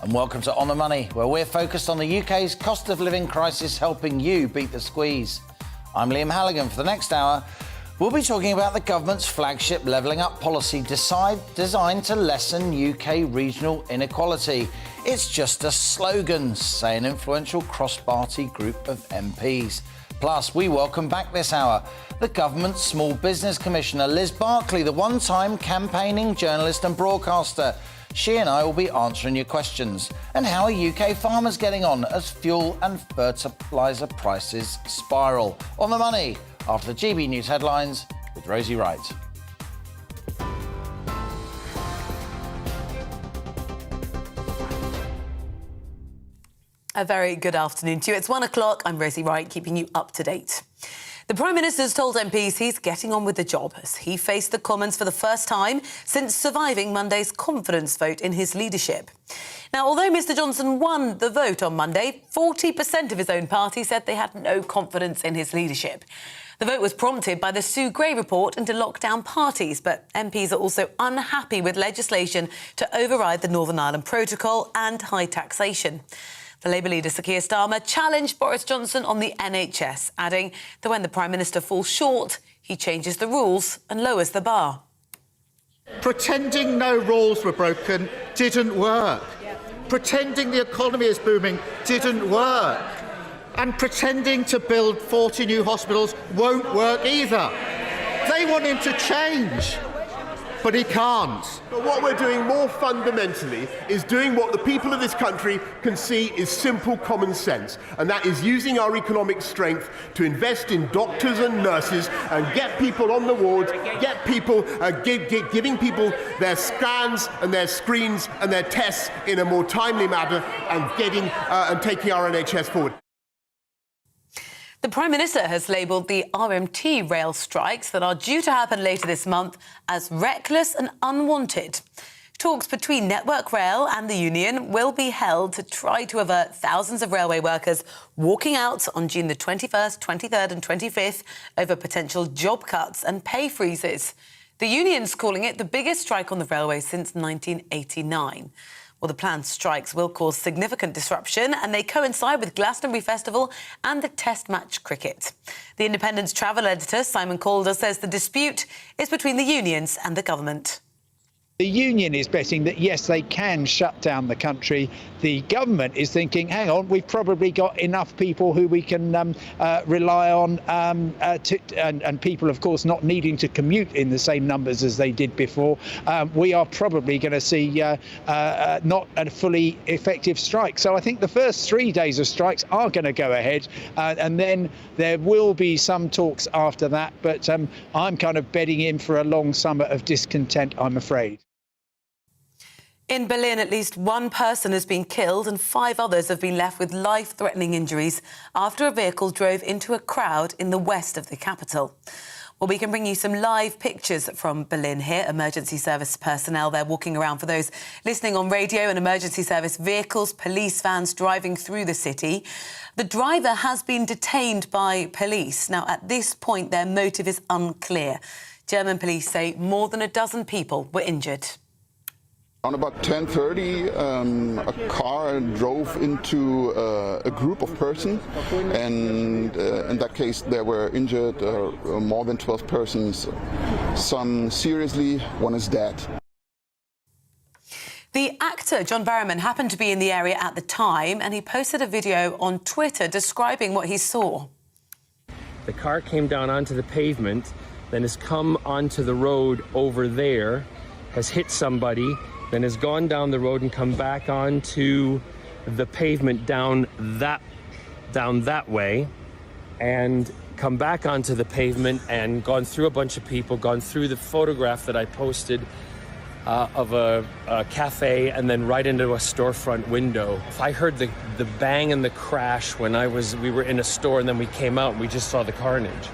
And welcome to On the Money, where we're focused on the UK's cost of living crisis, helping you beat the squeeze. I'm Liam Halligan. For the next hour, we'll be talking about the government's flagship levelling up policy designed to lessen UK regional inequality. It's just a slogan, say an influential cross-party group of MPs. Plus, we welcome back this hour the government's Small Business Commissioner, Liz Barclay, the one-time campaigning journalist and broadcaster. She and I will be answering your questions. And how are UK farmers getting on as fuel and fertiliser prices spiral? On the Money, after the GBNews headlines with Rosie Wright. A very good afternoon to you. It's 1 o'clock. I'm Rosie Wright, keeping you up to date. The Prime Minister's told MPs he's getting on with the job as he faced the Commons for the first time since surviving Monday's confidence vote in his leadership. Now, although Mr Johnson won the vote on Monday, 40% of his own party said they had no confidence in his leadership. The vote was prompted by the Sue Gray report into lockdown parties, but MPs are also unhappy with legislation to override the Northern Ireland Protocol and high taxation. The Labour leader, Sir Keir Starmer, challenged Boris Johnson on the NHS, adding that when the Prime Minister falls short, he changes the rules and lowers the bar. Pretending no rules were broken didn't work. Pretending the economy is booming didn't work. And pretending to build 40 new hospitals won't work either. They want him to change, but he can't. But what we're doing more fundamentally is doing what the people of this country can see is simple common sense, and that is using our economic strength to invest in doctors and nurses and get people on the wards, get people giving people their scans and their screens and their tests in a more timely manner, and getting and taking our NHS forward. The Prime Minister has labelled the RMT rail strikes that are due to happen later this month as reckless and unwanted. Talks between Network Rail and the union will be held to try to avert thousands of railway workers walking out on June the 21st, 23rd and 25th over potential job cuts and pay freezes. The union's calling it the biggest strike on the railway since 1989. Well, the planned strikes will cause significant disruption and they coincide with Glastonbury Festival and the Test match cricket. The Independent's travel editor, Simon Calder, says the dispute is between the unions and the government. The union is betting that, yes, they can shut down the country. The government is thinking, hang on, we've probably got enough people who we can rely on, and people, of course, not needing to commute in the same numbers as they did before. We are probably going to see not a fully effective strike. So I think the first 3 days of strikes are going to go ahead, and then there will be some talks after that. But I'm kind of bedding in for a long summer of discontent, I'm afraid. In Berlin, at least one person has been killed and 5 others have been left with life-threatening injuries after a vehicle drove into a crowd in the west of the capital. Well, we can bring you some live pictures from Berlin here. Emergency service personnel there walking around for those listening on radio, and emergency service vehicles, police vans driving through the city. The driver has been detained by police. Now, at this point, their motive is unclear. German police say more than a dozen people were injured. On about 10:30, a car drove into a group of persons, and in that case there were injured more than 12 persons, some seriously, one is dead. The actor John Barrowman happened to be in the area at the time, and he posted a video on Twitter describing what he saw. The car came down onto the pavement, then has come onto the road over there, has hit somebody, then has gone down the road and come back onto the pavement down that way, and come back onto the pavement and gone through a bunch of people, gone through the photograph that I posted of a cafe, and then right into a storefront window. I heard the bang and the crash when we were in a store, and then we came out and we just saw the carnage.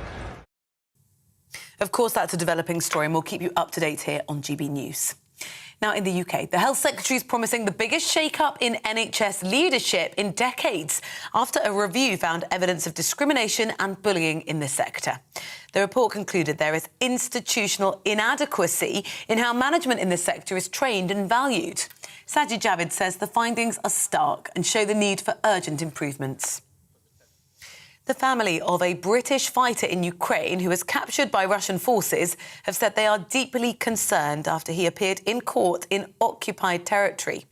Of course, that's a developing story, and we'll keep you up to date here on GB News. Now, in the UK, the Health Secretary is promising the biggest shake-up in NHS leadership in decades after a review found evidence of discrimination and bullying in the sector. The report concluded there is institutional inadequacy in how management in the sector is trained and valued. Sajid Javid says the findings are stark and show the need for urgent improvements. The family of a British fighter in Ukraine who was captured by Russian forces have said they are deeply concerned after he appeared in court in occupied territory.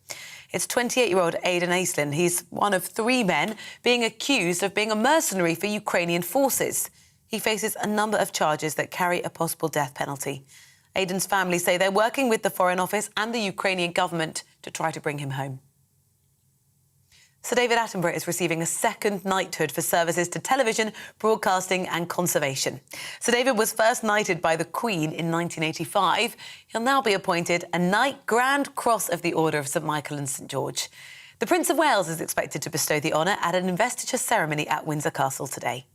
It's 28-year-old Aidan Aislinn. He's one of 3 men being accused of being a mercenary for Ukrainian forces. He faces a number of charges that carry a possible death penalty. Aidan's family say they're working with the Foreign Office and the Ukrainian government to try to bring him home. Sir David Attenborough is receiving a second knighthood for services to television, broadcasting and conservation. Sir David was first knighted by the Queen in 1985. He'll now be appointed a Knight Grand Cross of the Order of St Michael and St George. The Prince of Wales is expected to bestow the honour at an investiture ceremony at Windsor Castle today.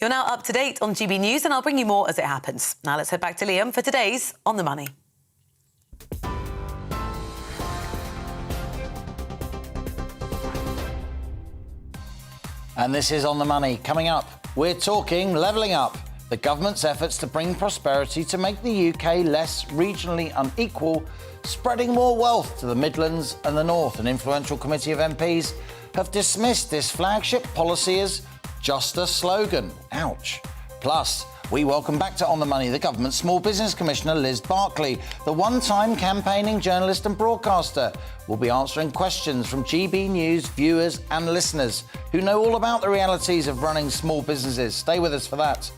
You're now up to date on GB News and I'll bring you more as it happens. Now let's head back to Liam for today's On the Money. And this is On the Money. Coming up, we're talking levelling up, the government's efforts to bring prosperity to make the UK less regionally unequal, spreading more wealth to the Midlands and the North. An influential committee of MPs have dismissed this flagship policy as just a slogan. Ouch. Plus, we welcome back to On the Money the government's Small Business Commissioner Liz Barclay. The one-time campaigning journalist and broadcaster will be answering questions from GB News viewers and listeners who know all about the realities of running small businesses. Stay with us for that.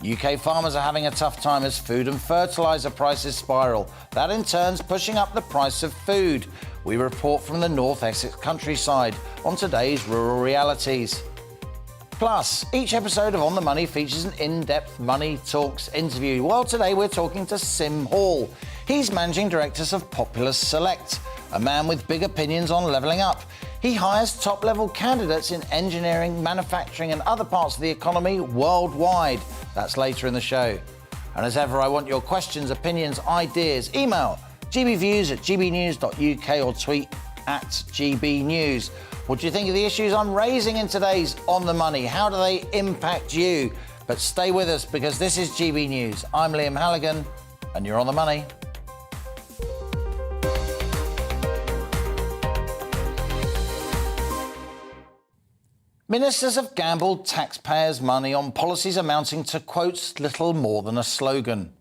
UK farmers are having a tough time as food and fertiliser prices spiral. That in turn is pushing up the price of food. We report from the North Essex countryside on today's rural realities. Plus, each episode of On the Money features an in-depth Money Talks interview. Well, today we're talking to Sim Hall. He's managing director of Populous Select, a man with big opinions on levelling up. He hires top-level candidates in engineering, manufacturing and other parts of the economy worldwide. That's later in the show. And as ever, I want your questions, opinions, ideas. Email gbviews@gbnews.uk or tweet @gbnews. What do you think of the issues I'm raising in today's On the Money? How do they impact you? But stay with us because this is GB News. I'm Liam Halligan and you're On the Money. Ministers have gambled taxpayers' money on policies amounting to, quotes, little more than a slogan.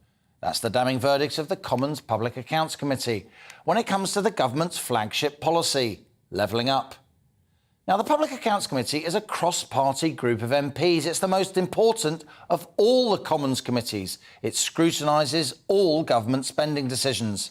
That's the damning verdict of the Commons Public Accounts Committee when it comes to the government's flagship policy, levelling up. Now, the Public Accounts Committee is a cross-party group of MPs. It's the most important of all the Commons committees. It scrutinises all government spending decisions.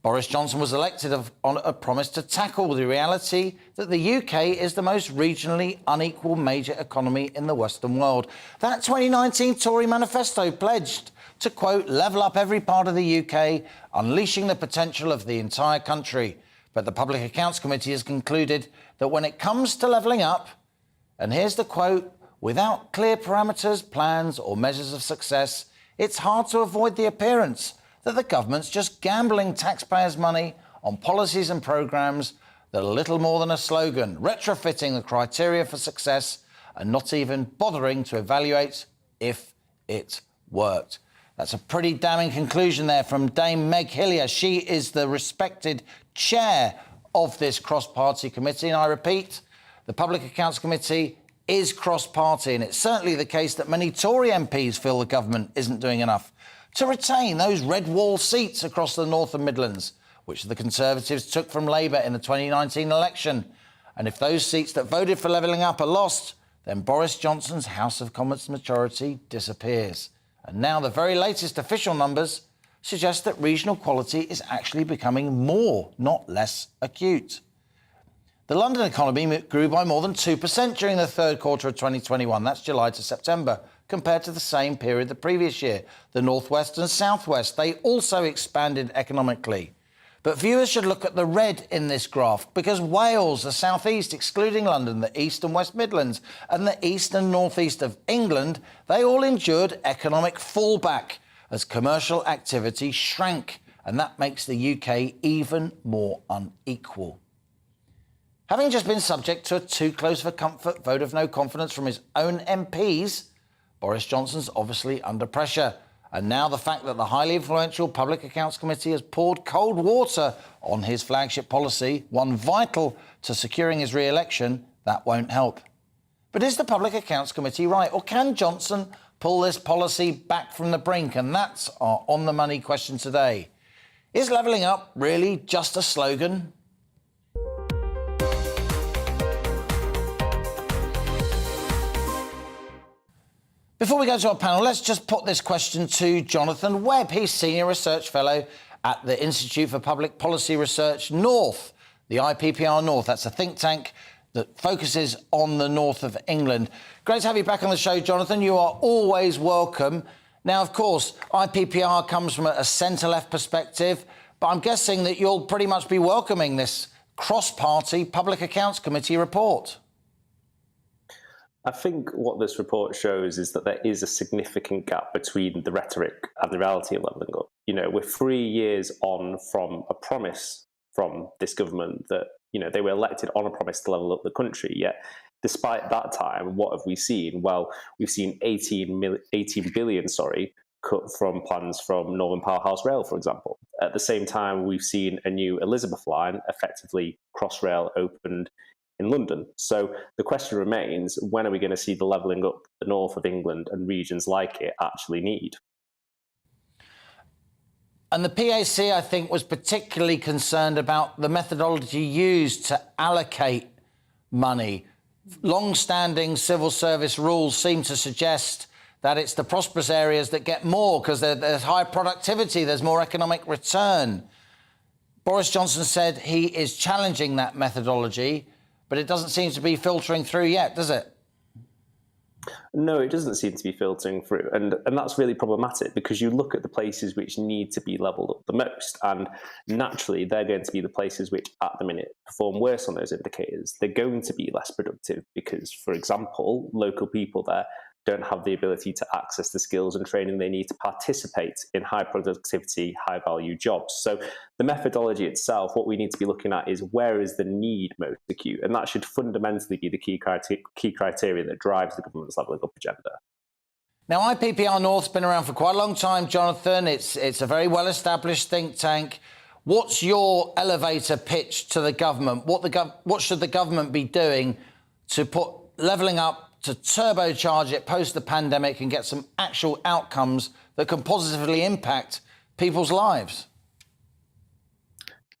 Boris Johnson was elected on a promise to tackle the reality that the UK is the most regionally unequal major economy in the Western world. That 2019 Tory manifesto pledged to, quote, level up every part of the UK, unleashing the potential of the entire country. But the Public Accounts Committee has concluded that when it comes to levelling up, and here's the quote, without clear parameters, plans or measures of success, it's hard to avoid the appearance that the government's just gambling taxpayers' money on policies and programmes that are little more than a slogan, retrofitting the criteria for success and not even bothering to evaluate if it worked. That's a pretty damning conclusion there from Dame Meg Hillier. She is the respected chair of this cross-party committee. And I repeat, the Public Accounts Committee is cross-party, and it's certainly the case that many Tory MPs feel the government isn't doing enough to retain those red wall seats across the North and Midlands, which the Conservatives took from Labour in the 2019 election. And if those seats that voted for levelling up are lost, then Boris Johnson's House of Commons majority disappears. And now the very latest official numbers suggest that regional equality is actually becoming more, not less, acute. The London economy grew by more than 2% during the third quarter of 2021. That's July to September, compared to the same period the previous year. The North West and South West, they also expanded economically. But viewers should look at the red in this graph because Wales, the South East, excluding London, the East and West Midlands, and the East and North East of England, they all endured economic fallback as commercial activity shrank and that makes the UK even more unequal. Having just been subject to a too close for comfort vote of no confidence from his own MPs, Boris Johnson's obviously under pressure. And now the fact that the highly influential Public Accounts Committee has poured cold water on his flagship policy, one vital to securing his re-election, that won't help. But is the Public Accounts Committee right? Or can Johnson pull this policy back from the brink? And that's our on-the-money question today. Is levelling up really just a slogan? Before we go to our panel, let's just put this question to Jonathan Webb. He's Senior Research Fellow at the Institute for Public Policy Research North, the IPPR North. That's a think tank that focuses on the north of England. Great to have you back on the show, Jonathan. You are always welcome. Now, of course, IPPR comes from a centre-left perspective, but I'm guessing that you'll pretty much be welcoming this cross-party Public Accounts Committee report. I think what this report shows is that there is a significant gap between the rhetoric and the reality of levelling up. You know, we're 3 years on from a promise from this government that, you know, they were elected on a promise to level up the country. Yet, despite that time, what have we seen? Well, we've seen 18 billion, cut from plans from Northern Powerhouse Rail, for example. At the same time, we've seen a new Elizabeth line, effectively Crossrail, opened in London. So the question remains, when are we going to see the levelling up the north of England and regions like it actually need? And the PAC, I think, was particularly concerned about the methodology used to allocate money. Long-standing civil service rules seem to suggest that it's the prosperous areas that get more because there's high productivity, there's more economic return. Boris Johnson said he is challenging that methodology, but it doesn't seem to be filtering through yet, does it? No, it doesn't seem to be filtering through. And that's really problematic because you look at the places which need to be levelled up the most, and naturally they're going to be the places which at the minute perform worse on those indicators. They're going to be less productive because, for example, local people there don't have the ability to access the skills and training they need to participate in high productivity, high value jobs. So the methodology itself, what we need to be looking at is where is the need most acute? And that should fundamentally be the key criteria that drives the government's levelling up agenda. Now, IPPR North's been around for quite a long time, Jonathan. It's a very well-established think tank. What's your elevator pitch to the government? What should the government be doing to put levelling up, to turbocharge it post the pandemic and get some actual outcomes that can positively impact people's lives?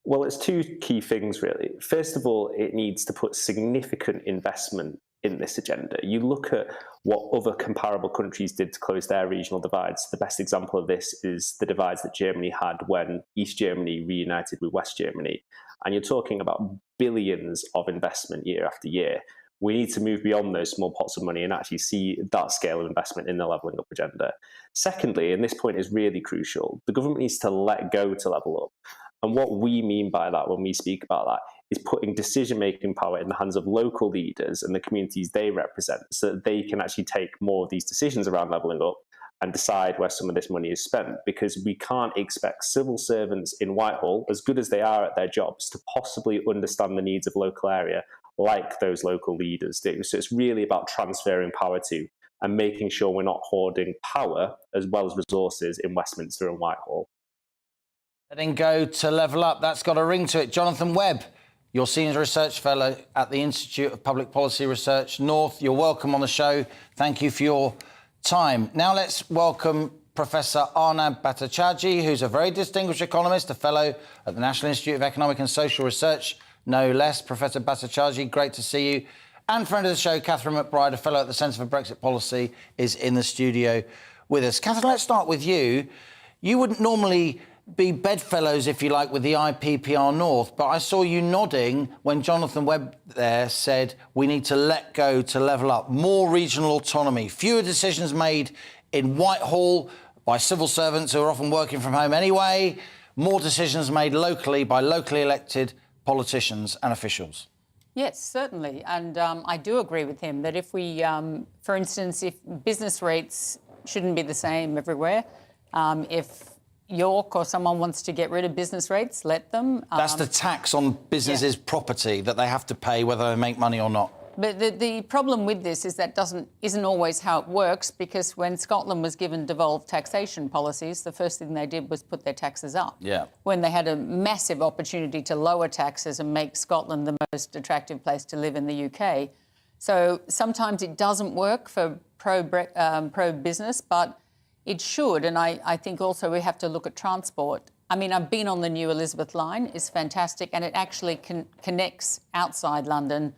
Well, it's two key things, really. First of all, it needs to put significant investment in this agenda. You look at what other comparable countries did to close their regional divides. The best example of this is the divides that Germany had when East Germany reunited with West Germany. And you're talking about billions of investment year after year. We need to move beyond those small pots of money and actually see that scale of investment in the levelling up agenda. Secondly, and this point is really crucial, the government needs to let go to level up. And what we mean by that when we speak about that is putting decision-making power in the hands of local leaders and the communities they represent so that they can actually take more of these decisions around levelling up and decide where some of this money is spent, because we can't expect civil servants in Whitehall, as good as they are at their jobs, to possibly understand the needs of local area like those local leaders do. So it's really about transferring power to and making sure we're not hoarding power as well as resources in Westminster and Whitehall. Letting go to level up, that's got a ring to it. Jonathan Webb, you're Senior Research Fellow at the Institute of Public Policy Research North. You're welcome on the show. Thank you for your time. Now let's welcome Professor Arnab Bhattacharjee, who's a very distinguished economist, a fellow at the National Institute of Economic and Social Research, no less. Professor Bhattacharjee, great to see you. And friend of the show, Catherine McBride, a fellow at the Centre for Brexit Policy, is in the studio with us. Catherine, let's start with you. You wouldn't normally be bedfellows, if you like, with the IPPR North, but I saw you nodding when Jonathan Webb there said we need to let go to level up, more regional autonomy, fewer decisions made in Whitehall by civil servants who are often working from home anyway, more decisions made locally by locally elected politicians and officials. Yes, certainly. And I do agree with him that if we, for instance, if business rates shouldn't be the same everywhere, if York or someone wants to get rid of business rates, let them. That's the tax on businesses' property that they have to pay whether they make money or not. But the problem with this is that isn't always how it works, because when Scotland was given devolved taxation policies, the first thing they did was put their taxes up. Yeah. When they had a massive opportunity to lower taxes and make Scotland the most attractive place to live in the UK. So sometimes it doesn't work for pro-business, but it should. And I think also we have to look at transport. I mean, I've been on the new Elizabeth line. It's fantastic, and it actually connects outside London.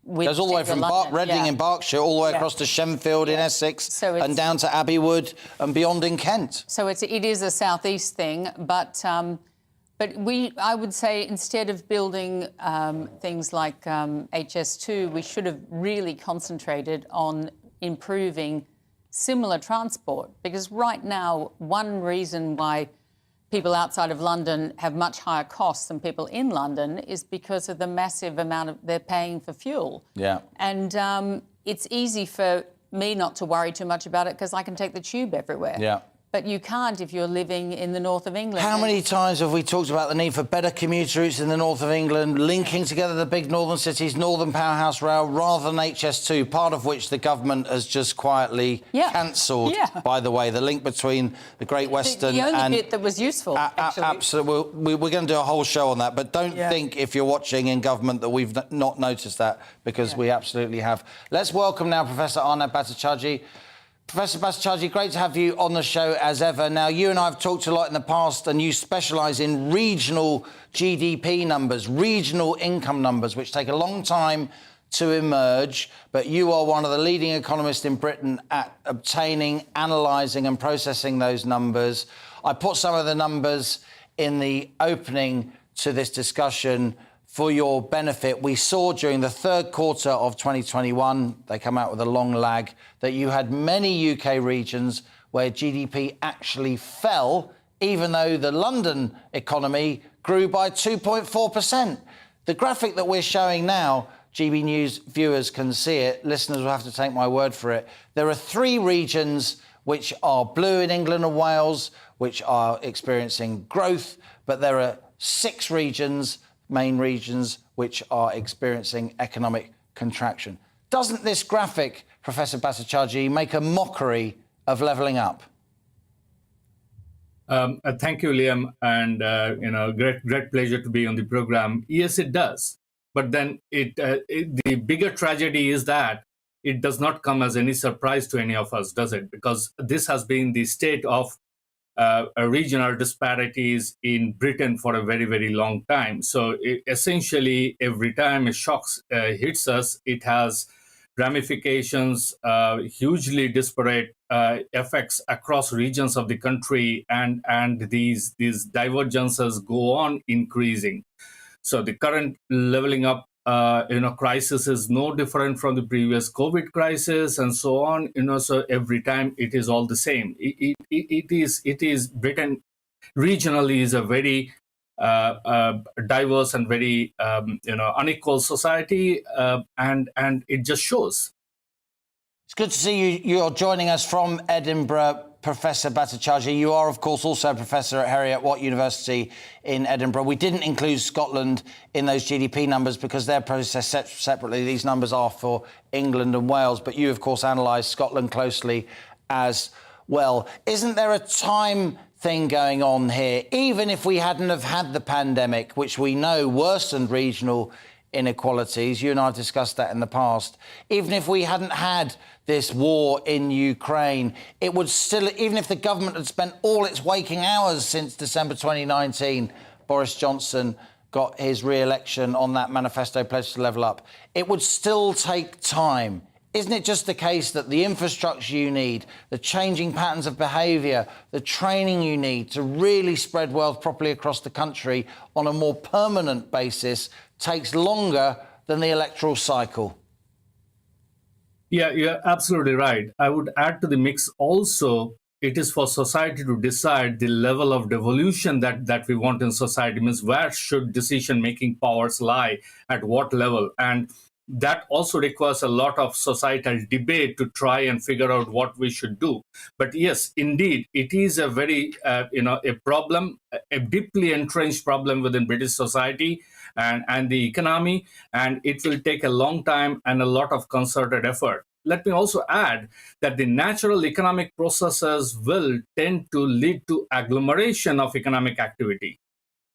Goes all the way from Reading in Berkshire all the way across to Shenfield in Essex and down to Abbey Wood and beyond in Kent. So it is a southeast thing, but I would say instead of building things like HS2, we should have really concentrated on improving similar transport, because right now one reason why people outside of London have much higher costs than people in London is because of the massive amount they're paying for fuel. Yeah. And it's easy for me not to worry too much about it because I can take the tube everywhere. Yeah. But you can't if you're living in the north of England. How many times have we talked about the need for better commuter routes in the north of England, linking together the big northern cities, Northern Powerhouse Rail, rather than HS2, part of which the government has just quietly cancelled, by the way, the link between the Great Western the only and... bit that was useful, actually. Absolutely. We're going to do a whole show on that, but don't think, if you're watching in government, that we've not noticed that, because we absolutely have. Let's welcome now Professor Arnab Bhattacharjee. Professor Bhattacharjee, great to have you on the show as ever. Now, you and I have talked a lot in the past, and you specialise in regional GDP numbers, regional income numbers, which take a long time to emerge. But you are one of the leading economists in Britain at obtaining, analysing and processing those numbers. I put some of the numbers in the opening to this discussion for your benefit. We saw during the third quarter of 2021, they come out with a long lag, that you had many UK regions where GDP actually fell, even though the London economy grew by 2.4%. The graphic that we're showing now, GB News viewers can see it, listeners will have to take my word for it. There are 3 regions which are blue in England and Wales, which are experiencing growth, but there are 6 main regions which are experiencing economic contraction. Doesn't this graphic, Professor Bhattacharjee, make a mockery of levelling up? Thank you, Liam, and great pleasure to be on the program. Yes, it does. But then the bigger tragedy is that it does not come as any surprise to any of us, does it? Because this has been the state of regional disparities in Britain for a very, very long time. So essentially, every time a shock hits us, it has ramifications, hugely disparate effects across regions of the country, and these divergences go on increasing. So the current leveling up crisis is no different from the previous COVID crisis and so on. So every time it is all the same. It is Britain regionally is a very diverse and very unequal society, and it just shows. It's good to see you. You're joining us from Edinburgh, Professor Bhattacharjee. You are, of course, also a professor at Heriot-Watt University in Edinburgh. We didn't include Scotland in those GDP numbers because they're processed separately. These numbers are for England and Wales, but you, of course, analysed Scotland closely as well. Isn't there a time thing going on here? Even if we hadn't have had the pandemic, which we know worsened regional inequalities, you and I have discussed that in the past, even if we hadn't had this war in Ukraine, it would still, even if the government had spent all its waking hours since December 2019, Boris Johnson got his re-election on that manifesto pledge to level up, it would still take time. Isn't it just the case that the infrastructure you need, the changing patterns of behaviour, the training you need to really spread wealth properly across the country on a more permanent basis takes longer than the electoral cycle? Yeah, you're absolutely right. I would add to the mix also, it is for society to decide the level of devolution that we want in society. Means where should decision-making powers lie, at what level? And that also requires a lot of societal debate to try and figure out what we should do. But yes, indeed, it is a very, a problem, a deeply entrenched problem within British society and the economy, and it will take a long time and a lot of concerted effort. Let me also add that the natural economic processes will tend to lead to agglomeration of economic activity.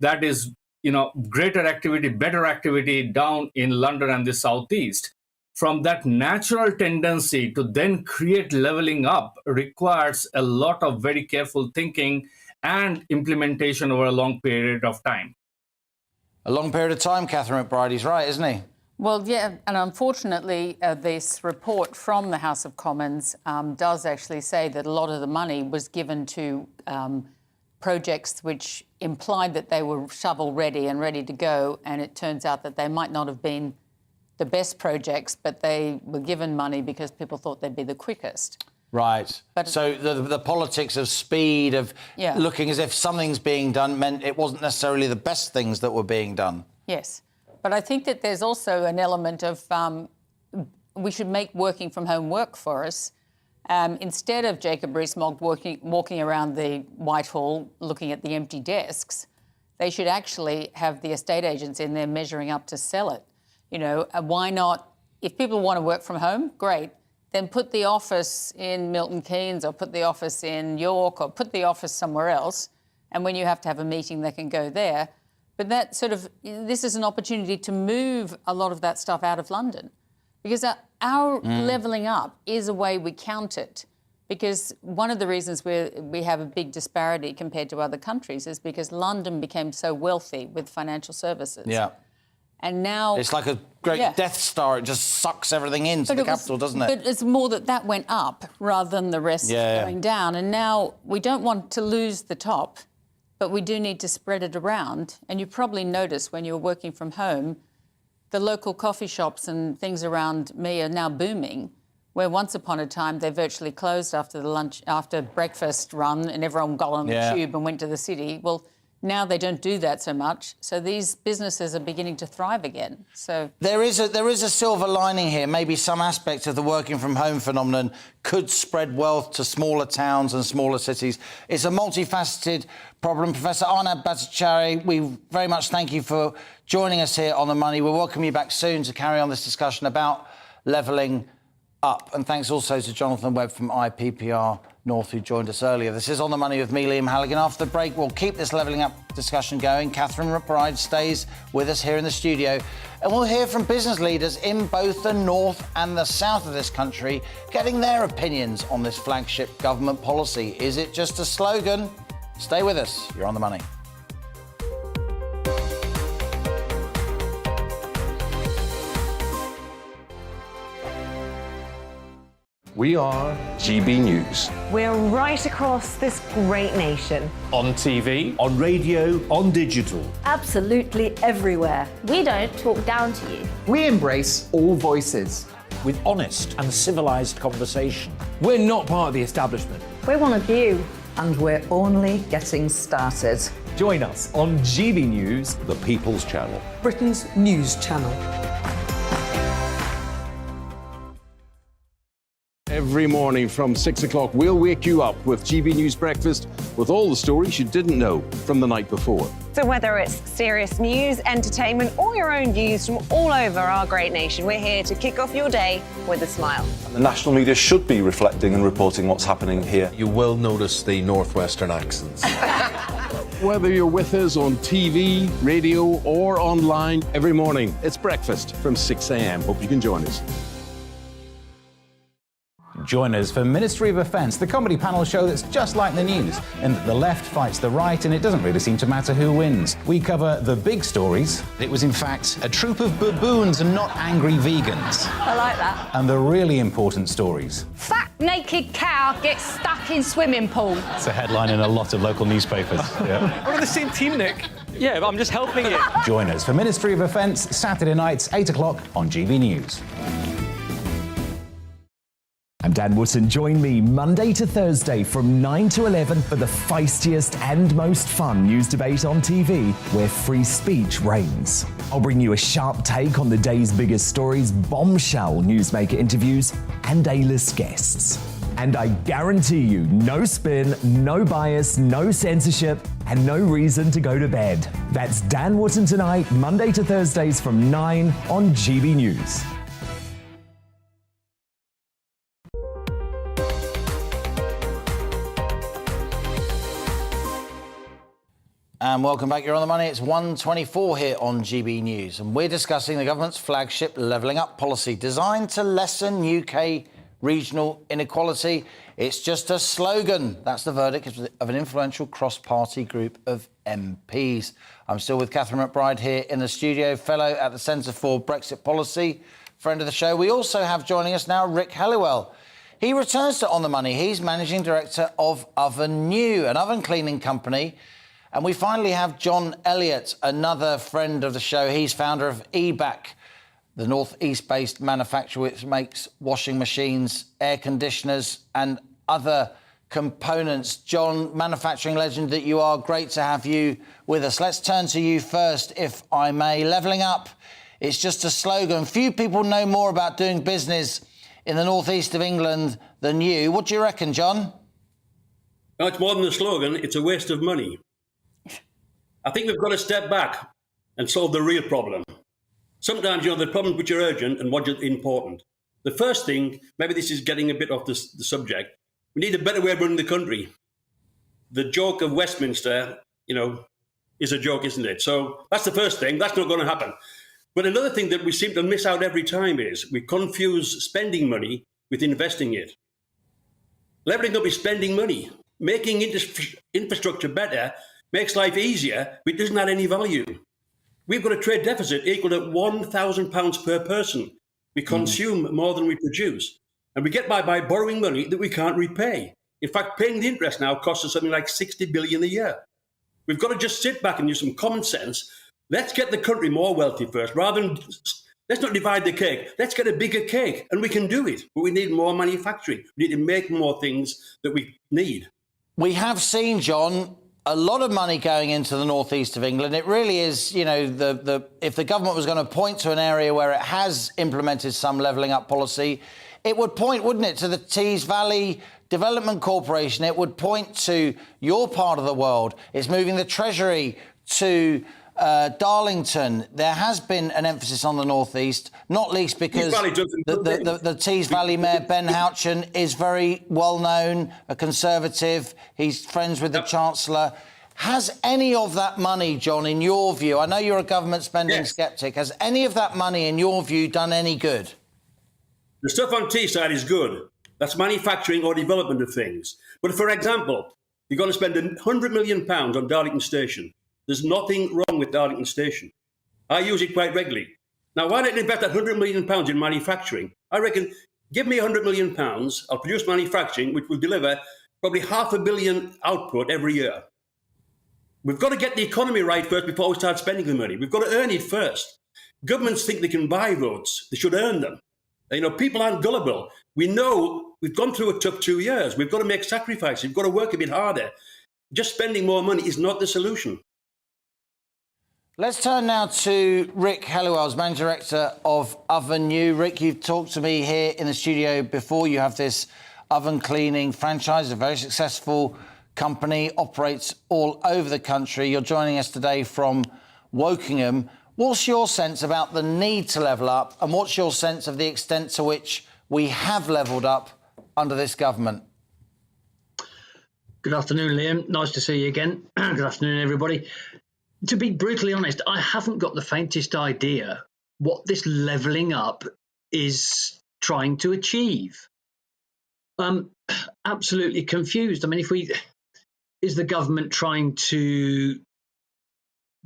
That is, greater activity, better activity down in London and the Southeast. From that natural tendency to then create leveling up requires a lot of very careful thinking and implementation over a long period of time. A long period of time, Catherine McBride, he's right, isn't he? Well, yeah, and unfortunately, this report from the House of Commons does actually say that a lot of the money was given to projects which implied that they were shovel-ready and ready to go, and it turns out that they might not have been the best projects, but they were given money because people thought they'd be the quickest. Right. But so the politics of speed, of looking as if something's being done, meant it wasn't necessarily the best things that were being done. Yes. But I think that there's also an element of we should make working from home work for us. Instead of Jacob Rees-Mogg walking around the Whitehall looking at the empty desks, they should actually have the estate agents in there measuring up to sell it. Why not? If people want to work from home, great. Then put the office in Milton Keynes or put the office in York or put the office somewhere else. And when you have to have a meeting, they can go there. But this is an opportunity to move a lot of that stuff out of London, because our levelling up is a way we count it. Because one of the reasons we have a big disparity compared to other countries is because London became so wealthy with financial services. Yeah. And now... It's like a great Death Star. It just sucks everything into the capital, doesn't it? But it's more that went up rather than the rest going down. And now we don't want to lose the top, but we do need to spread it around. And you probably notice when you're working from home, the local coffee shops and things around me are now booming, where once upon a time they virtually closed after breakfast run and everyone got on the tube and went to the city. Well, now they don't do that so much. So these businesses are beginning to thrive again. So there is a silver lining here. Maybe some aspects of the working from home phenomenon could spread wealth to smaller towns and smaller cities. It's a multifaceted problem. Professor Arnab Bhattacharya, we very much thank you for joining us here on The Money. We'll welcome you back soon to carry on this discussion about levelling up. And thanks also to Jonathan Webb from IPPR North, who joined us earlier. This is On The Money with me, Liam Halligan. After the break, we'll keep this levelling up discussion going. Catherine McBride stays with us here in the studio. And we'll hear from business leaders in both the north and the south of this country getting their opinions on this flagship government policy. Is it just a slogan? Stay with us. You're On The Money. We are GB News. We're right across this great nation. On TV, on radio, on digital. Absolutely everywhere. We don't talk down to you. We embrace all voices. With honest and civilised conversation. We're not part of the establishment. We're one of you. And we're only getting started. Join us on GB News, the People's Channel. Britain's news channel. Every morning from 6 o'clock, we'll wake you up with GB News Breakfast with all the stories you didn't know from the night before. So whether it's serious news, entertainment, or your own views from all over our great nation, we're here to kick off your day with a smile. The national media should be reflecting and reporting what's happening here. You will notice the northwestern accents. Whether you're with us on TV, radio, or online, every morning, it's breakfast from 6 a.m. Hope you can join us. Join us for Ministry of Defence, the comedy panel show that's just like the news, in that the left fights the right and it doesn't really seem to matter who wins. We cover the big stories. It was in fact a troop of baboons and not angry vegans. I like that. And the really important stories. Fat naked cow gets stuck in swimming pool. It's a headline in a lot of local newspapers. Yeah. We're on the same team, Nick. Yeah, but I'm just helping you. Join us for Ministry of Defence, Saturday nights, 8 o'clock on GB News. I'm Dan Wootton. Join me Monday to Thursday from 9 to 11 for the feistiest and most fun news debate on TV, where free speech reigns. I'll bring you a sharp take on the day's biggest stories, bombshell newsmaker interviews, and A-list guests. And I guarantee you, no spin, no bias, no censorship, and no reason to go to bed. That's Dan Wootton tonight, Monday to Thursdays from 9 on GB News. And welcome back. You're on the money. It's 1:24 here on GB News. And we're discussing the government's flagship levelling up policy designed to lessen UK regional inequality. It's just a slogan. That's the verdict of an influential cross-party group of MPs. I'm still with Catherine McBride here in the studio, fellow at the Centre for Brexit Policy, friend of the show. We also have joining us now Rick Halliwell. He returns to On the Money. He's managing director of Oven New, an oven cleaning company. And we finally have John Elliott, another friend of the show. He's founder of eBac, the northeast-based manufacturer which makes washing machines, air conditioners and other components. John, manufacturing legend that you are, great to have you with us. Let's turn to you first, if I may. Levelling up, it's just a slogan. Few people know more about doing business in the northeast of England than you. What do you reckon, John? No, it's more than a slogan. It's a waste of money. I think we've got to step back and solve the real problem. Sometimes, the problems which are urgent and what is important. The first thing, maybe this is getting a bit off the subject, we need a better way of running the country. The joke of Westminster, is a joke, isn't it? So that's the first thing. That's not going to happen. But another thing that we seem to miss out every time is we confuse spending money with investing it. Levelling up is spending money. Making infrastructure better makes life easier, but it doesn't add any value. We've got a trade deficit equal to £1,000 per person. We consume more than we produce. And we get by borrowing money that we can't repay. In fact, paying the interest now costs us something like 60 billion a year. We've got to just sit back and use some common sense. Let's get the country more wealthy first, rather than, let's not divide the cake. Let's get a bigger cake, and we can do it. But we need more manufacturing. We need to make more things that we need. We have seen, John, a lot of money going into the northeast of England. It really is, if the government was going to point to an area where it has implemented some levelling up policy, it would point, wouldn't it, to the Tees Valley Development Corporation. It would point to your part of the world. It's moving the Treasury to Darlington. There has been an emphasis on the northeast, not least because the Tees Valley Mayor, Ben Houchen, is very well known, a Conservative. He's friends with the Chancellor. Has any of that money, John, in your view, I know you're a government spending sceptic, has any of that money, in your view, done any good? The stuff on Teesside is good. That's manufacturing or development of things. But for example, you're going to spend £100 million on Darlington Station. There's nothing wrong with Darlington Station. I use it quite regularly. Now, why don't you invest that £100 million in manufacturing? I reckon, give me £100 million, I'll produce manufacturing, which will deliver probably £500 million output every year. We've got to get the economy right first before we start spending the money. We've got to earn it first. Governments think they can buy votes. They should earn them. People aren't gullible. We know we've gone through a tough 2 years. We've got to make sacrifices. We've got to work a bit harder. Just spending more money is not the solution. Let's turn now to Rick Halliwell, Managing Director of Oven New. Rick, you've talked to me here in the studio before. You have this oven cleaning franchise, a very successful company, operates all over the country. You're joining us today from Wokingham. What's your sense about the need to level up, and what's your sense of the extent to which we have levelled up under this government? Good afternoon, Liam. Nice to see you again. Good afternoon, everybody. To be brutally honest, I haven't got the faintest idea what this levelling up is trying to achieve. I'm absolutely confused. I mean, is the government trying to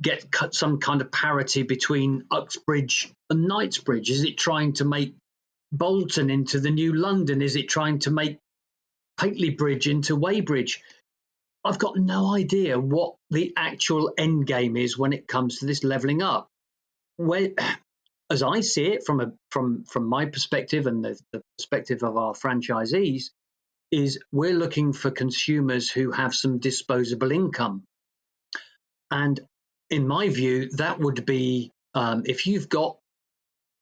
get some kind of parity between Uxbridge and Knightsbridge? Is it trying to make Bolton into the new London? Is it trying to make Paisley Bridge into Weybridge? I've got no idea what the actual end game is when it comes to this levelling up. as I see it from my perspective and the perspective of our franchisees, is we're looking for consumers who have some disposable income. And in my view, that would be if you've got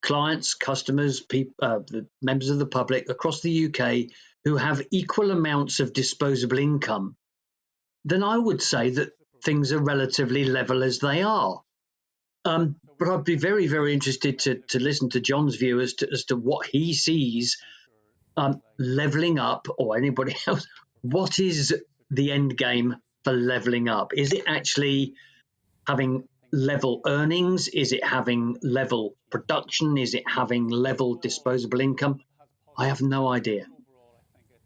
clients, customers, the members of the public across the UK who have equal amounts of disposable income, then I would say that things are relatively level as they are. But I'd be very, very interested to listen to John's view as to what he sees levelling up, or anybody else. What is the end game for levelling up? Is it actually having level earnings? Is it having level production? Is it having level disposable income? I have no idea.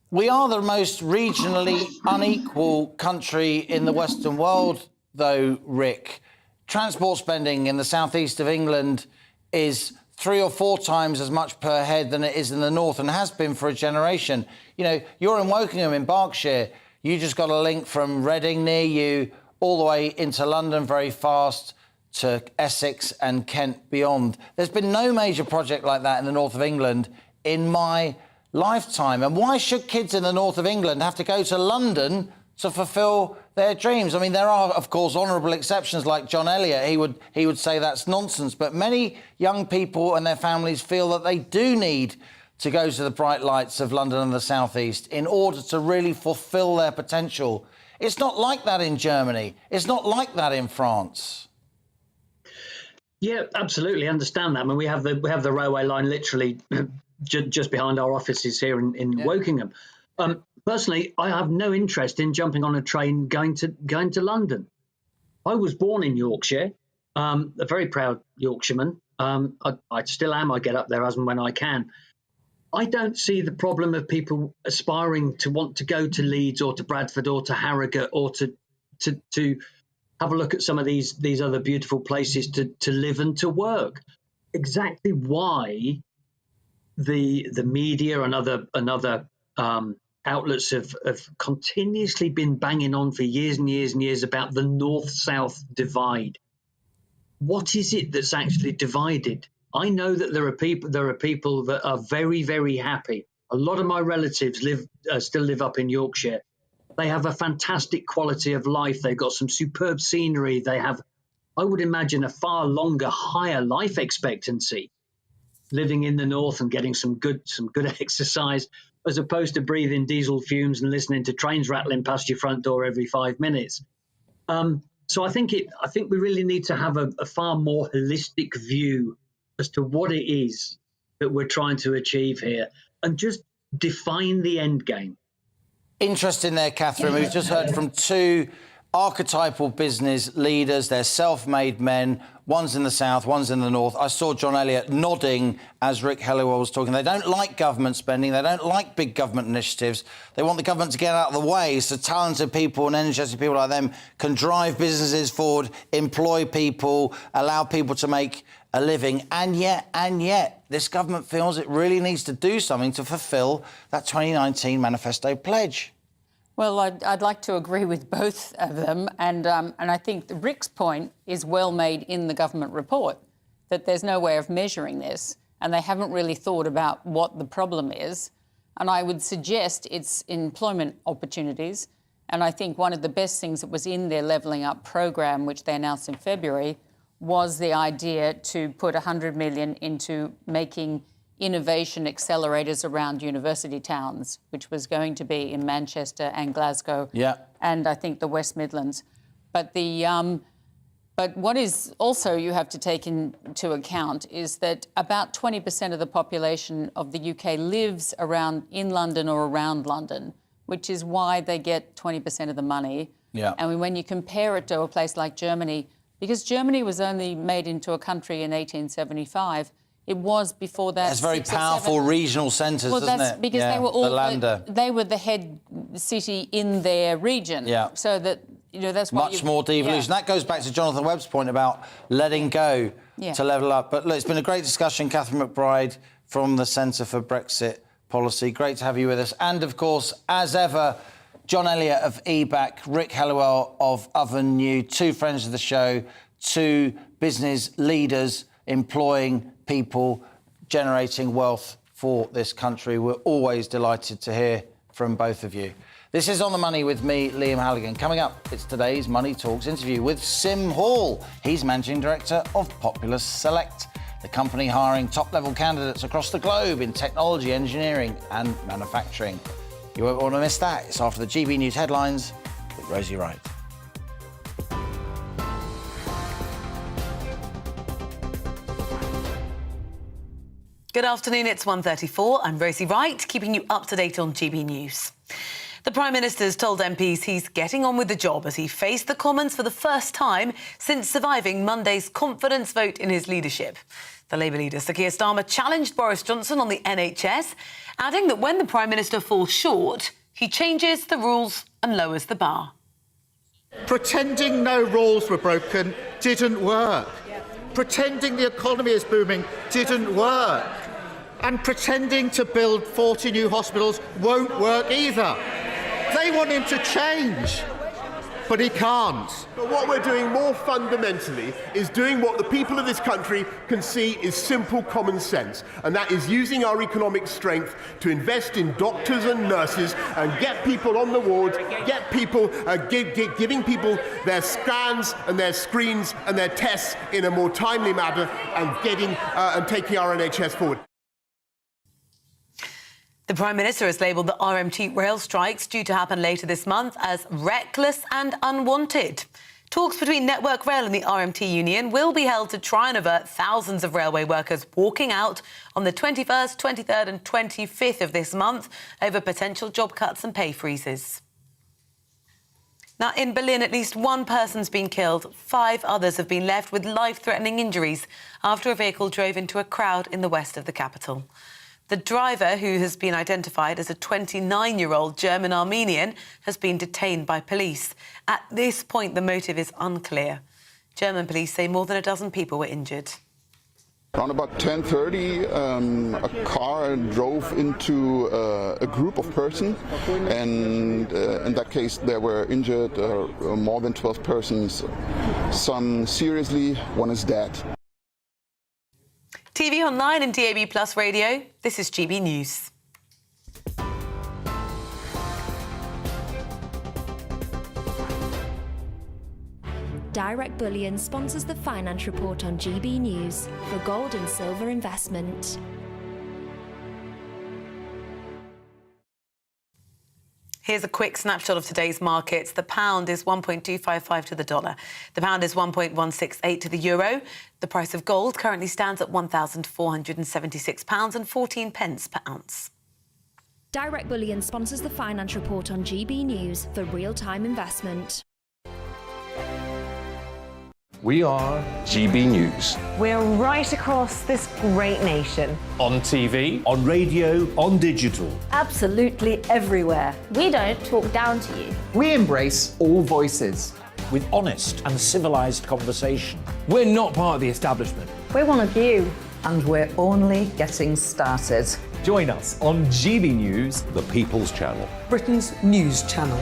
We are the most regionally unequal country in the Western world, though, Rick. Transport spending in the southeast of England is 3 or 4 times as much per head than it is in the north, and has been for a generation. You know, you're in Wokingham in Berkshire. You just got a link from Reading near you all the way into London very fast to Essex and Kent beyond. There's been no major project like that in the north of England in my lifetime. And why should kids in the north of England have to go to London to fulfil their dreams? I mean, there are, of course, honourable exceptions like John Elliott. He would say that's nonsense. But many young people and their families feel that they do need to go to the bright lights of London and the South East in order to really fulfil their potential. It's not like that in Germany. It's not like that in France. Yeah, absolutely understand that. I mean, we have the railway line literally just behind our offices here in Wokingham. Personally, I have no interest in jumping on a train going to London. I was born in Yorkshire, a very proud Yorkshireman. I still am. I get up there as and when I can. I don't see the problem of people aspiring to want to go to Leeds or to Bradford or to Harrogate or to have a look at some of these other beautiful places to live and to work. Exactly why the media and other outlets have continuously been banging on for years and years and years about the north-south divide. What is it that's actually divided? I know that there are people that are very, very happy. A lot of my relatives still live up in Yorkshire. They have a fantastic quality of life. They've got some superb scenery. They have, I would imagine, a far longer, higher life expectancy living in the north and getting some good exercise, as opposed to breathing diesel fumes and listening to trains rattling past your front door every 5 minutes. So I think we really need to have a far more holistic view as to what it is that we're trying to achieve here, and just define the end game. Interesting there, Catherine. We've just heard from 2 archetypal business leaders. They're self-made men. One's in the south, one's in the north. I saw John Elliott nodding as Rick Helliwell was talking. They don't like government spending. They don't like big government initiatives. They want the government to get out of the way so talented people and energetic people like them can drive businesses forward, employ people, allow people to make a living. And yet, this government feels it really needs to do something to fulfil that 2019 manifesto pledge. Well, I'd like to agree with both of them, and I think Rick's point is well made in the government report, that there's no way of measuring this, and they haven't really thought about what the problem is. And I would suggest it's employment opportunities, and I think one of the best things that was in their Levelling Up program, which they announced in February, was the idea to put 100 million into making innovation accelerators around university towns, which was going to be in Manchester and Glasgow, and I think the West Midlands. But what is also you have to take into account is that about 20% of the population of the UK lives in London or around London, which is why they get 20% of the money. Yeah. And when you compare it to a place like Germany, because Germany was only made into a country in 1875, it was before that. It's very powerful regional centres, doesn't it? Because they were all they were the head city in their region. Yeah. So that that's why much more devolution. That goes back to Jonathan Webb's point about letting go to level up. But look, it's been a great discussion, Catherine McBride from the Centre for Brexit Policy. Great to have you with us. And of course, as ever, John Elliott of eBack, Rick Helliwell of Oven New, 2 friends of the show, 2 business leaders employing people, generating wealth for this country. We're always delighted to hear from both of you. This is On the Money with me, Liam Halligan. Coming up, it's today's Money Talks interview with Sim Hall. He's Managing Director of Populous Select, the company hiring top-level candidates across the globe in technology, engineering and manufacturing. You won't want to miss that. It's after the GB News headlines with Rosie Wright. Good afternoon, it's 1:34. I'm Rosie Wright, keeping you up to date on GB News. The Prime Minister's told MPs he's getting on with the job as he faced the Commons for the first time since surviving Monday's confidence vote in his leadership. The Labour leader, Sir Keir Starmer, challenged Boris Johnson on the NHS, adding that when the Prime Minister falls short, he changes the rules and lowers the bar. Pretending no rules were broken didn't work. Pretending the economy is booming didn't work. And pretending to build 40 new hospitals won't work either. They want him to change, but he can't. But what we're doing more fundamentally is doing what the people of this country can see is simple common sense, and that is using our economic strength to invest in doctors and nurses and get people on the wards, get people giving people their scans and their screens and their tests in a more timely manner, and taking our NHS forward. The Prime Minister has labelled the RMT rail strikes due to happen later this month as reckless and unwanted. Talks between Network Rail and the RMT union will be held to try and avert thousands of railway workers walking out on the 21st, 23rd and 25th of this month over potential job cuts and pay freezes. Now, in Berlin, at least one person's been killed. 5 others have been left with life-threatening injuries after a vehicle drove into a crowd in the west of the capital. The driver, who has been identified as a 29-year-old German-Armenian, has been detained by police. At this point, the motive is unclear. German police say more than a dozen people were injured. Around about 10:30, a car drove into a group of persons, and in that case there were injured more than 12 persons. Some seriously, one is dead. TV online and DAB+ radio, this is GB News. Direct Bullion sponsors the Finance Report on GB News for gold and silver investment. Here's a quick snapshot of today's markets. The pound is 1.255 to the dollar. The pound is 1.168 to the euro. The price of gold currently stands at £1,476.14 per ounce. Direct Bullion sponsors the Finance Report on GB News for real-time investment. We are GB News. We're right across this great nation. On TV, on radio, on digital. Absolutely everywhere. We don't talk down to you. We embrace all voices. With honest and civilised conversation. we're not part of the establishment. We're one of you. And we're only getting started. Join us on GB News, the People's Channel, Britain's news channel.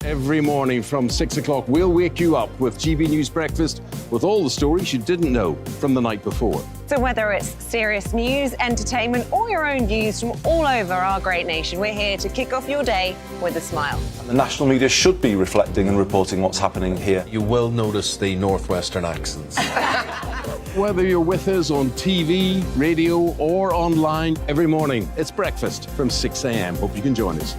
Every morning from 6 o'clock, we'll wake you up with GB News Breakfast with all the stories you didn't know from the night before. So whether it's serious news, entertainment, or your own views from all over our great nation, we're here to kick off your day with a smile. The national media should be reflecting and reporting what's happening here. You will notice the northwestern accents. Whether you're with us on TV, radio, or online, every morning, it's breakfast from 6 a.m. Hope you can join us.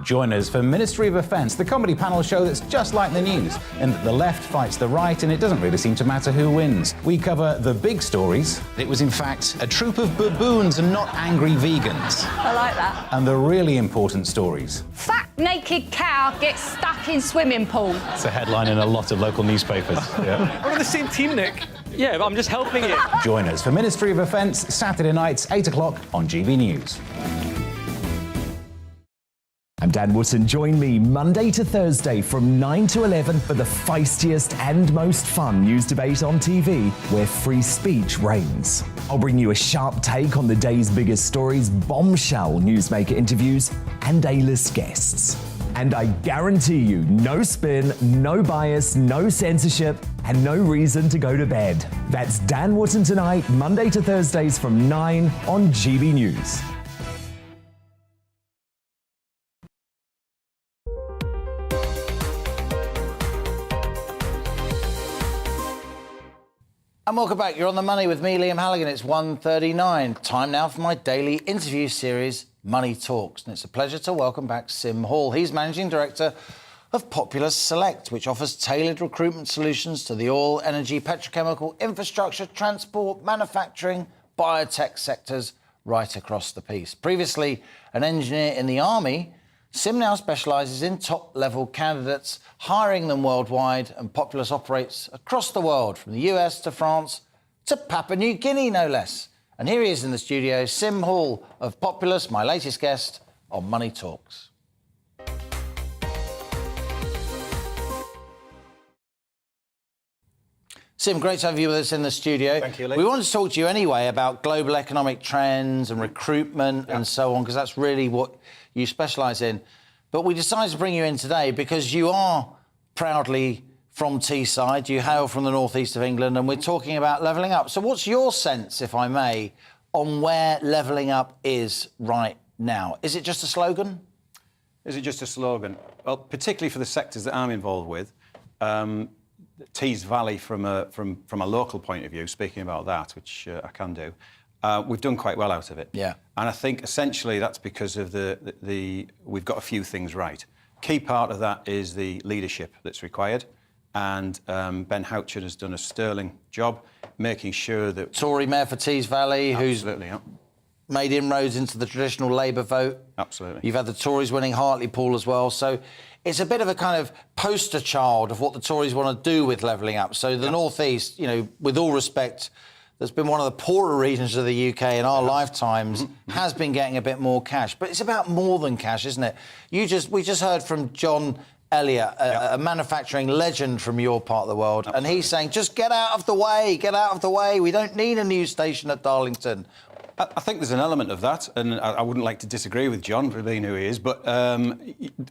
Join us for Ministry of Defence, the comedy panel show that's just like the news, in that the left fights the right and it doesn't really seem to matter who wins. We cover the big stories. It was in fact a troop of baboons and not angry vegans. I like that. And the really important stories. Fat naked cow gets stuck in swimming pool. It's a headline in a lot of local newspapers. Yeah. We're on the same team, Nick. Yeah, but I'm just helping you. Join us for Ministry of Defence, Saturday nights, 8 o'clock on GB News. I'm Dan Wootton. Join me Monday to Thursday from 9 to 11 for the feistiest and most fun news debate on TV, where free speech reigns. I'll bring you a sharp take on the day's biggest stories, bombshell newsmaker interviews, and A-list guests. And I guarantee you, no spin, no bias, no censorship, and no reason to go to bed. That's Dan Wootton Tonight, Monday to Thursdays from 9 on GB News. And welcome back. You're on the money with me, Liam Halligan. It's 1:39. Time now for my daily interview series, Money Talks. And it's a pleasure to welcome back Sim Hall. He's Managing Director of Populous Select, which offers tailored recruitment solutions to the oil, energy, petrochemical, infrastructure, transport, manufacturing, biotech sectors right across the piece. Previously an engineer in the Army, Sim now specialises in top-level candidates, hiring them worldwide, and Populous operates across the world, from the US to France to Papua New Guinea, no less. And here he is in the studio, Sim Hall of Populous, my latest guest on Money Talks. Sim, great to have you with us in the studio. Thank you, Lee. We wanted to talk to you anyway about global economic trends and recruitment and so on, because that's really what you specialise in. But we decided to bring you in today because you are proudly from Teesside. You hail from the northeast of England, and we're talking about levelling up. So what's your sense, if I may, on where levelling up is right now? Is it just a slogan? Is it just a slogan? Well, particularly for the sectors that I'm involved with, Tees Valley, from a local point of view, speaking about that, which I can do, we've done quite well out of it. Yeah. And I think essentially that's because of we've got a few things right. Key part of that is the leadership that's required, and Ben Houchin has done a sterling job making sure that... Tory Mayor for Tees Valley, Absolutely, who's made inroads into the traditional Labour vote. Absolutely. You've had the Tories winning Hartlepool as well, so it's a bit of a kind of poster child of what the Tories want to do with levelling up. So the North East, you know, with all respect, that's been one of the poorer regions of the UK in our lifetimes, has been getting a bit more cash. But it's about more than cash, isn't it? We just heard from John Elliott, a manufacturing legend from your part of the world, and he's saying, just get out of the way, get out of the way. We don't need a new station at Darlington. I think there's an element of that, and I wouldn't like to disagree with John for being who he is, but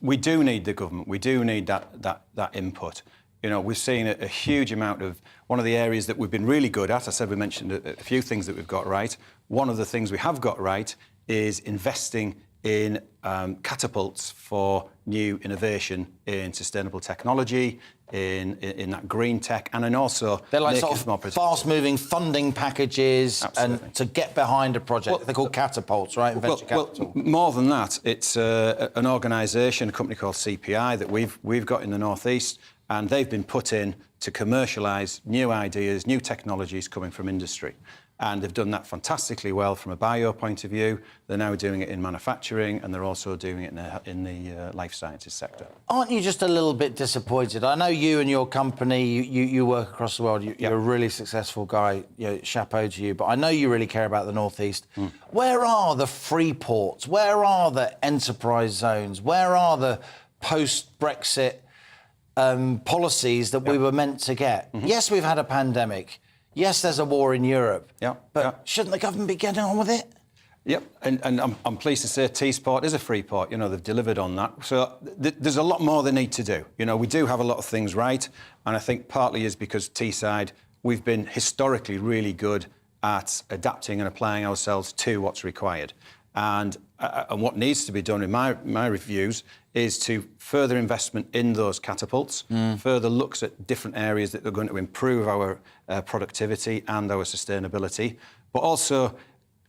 we do need the government. We do need that input. You know, we've seen a huge amount of... One of the areas that we've been really good at, I said we mentioned a few things that we've got right. One of the things we have got right is investing in catapults for new innovation in sustainable technology, in that green tech, and then also... They're like sort of fast-moving funding packages. Absolutely. And to get behind a project. Well, they're called catapults, right? Venture capital. Well, more than that, it's an organisation, a company called CPI, that we've got in the North East, and they've been put in to commercialise new ideas, new technologies coming from industry. And they've done that fantastically well from a bio point of view. They're now doing it in manufacturing, and they're also doing it in the life sciences sector. Aren't you just a little bit disappointed? I know you and your company, you work across the world. You're a really successful guy, you know, chapeau to you, but I know you really care about the North East. Where are the free ports? Where are the enterprise zones? Where are the post-Brexit policies that we were meant to get? Yes, we've had a pandemic. Yes, there's a war in Europe. But shouldn't the government be getting on with it? Yep, and I'm pleased to say Teesport is a free port. You know, they've delivered on that. So there's a lot more they need to do. You know, we do have a lot of things right, and I think partly is because Teesside, we've been historically really good at adapting and applying ourselves to what's required. And what needs to be done, in my reviews, is to further investment in those catapults, further looks at different areas that are going to improve our productivity and our sustainability, but also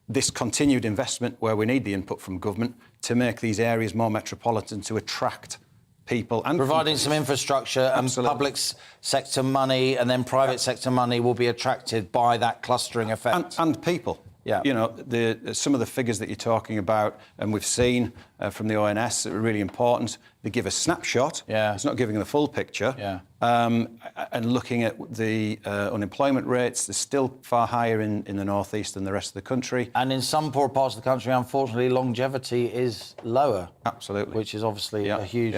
this continued investment where we need the input from government to make these areas more metropolitan, to attract people and providing companies. some infrastructure. Absolutely. And public sector money and then private sector money will be attracted by that clustering effect. And people. Yeah. You know, some of the figures that you're talking about, and we've seen from the ONS, that are really important. They give a snapshot. Yeah. It's not giving the full picture. Yeah. And looking at the unemployment rates, they're still far higher in the North East than the rest of the country. And in some poor parts of the country, unfortunately, longevity is lower. Absolutely. Which is obviously a huge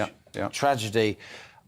tragedy.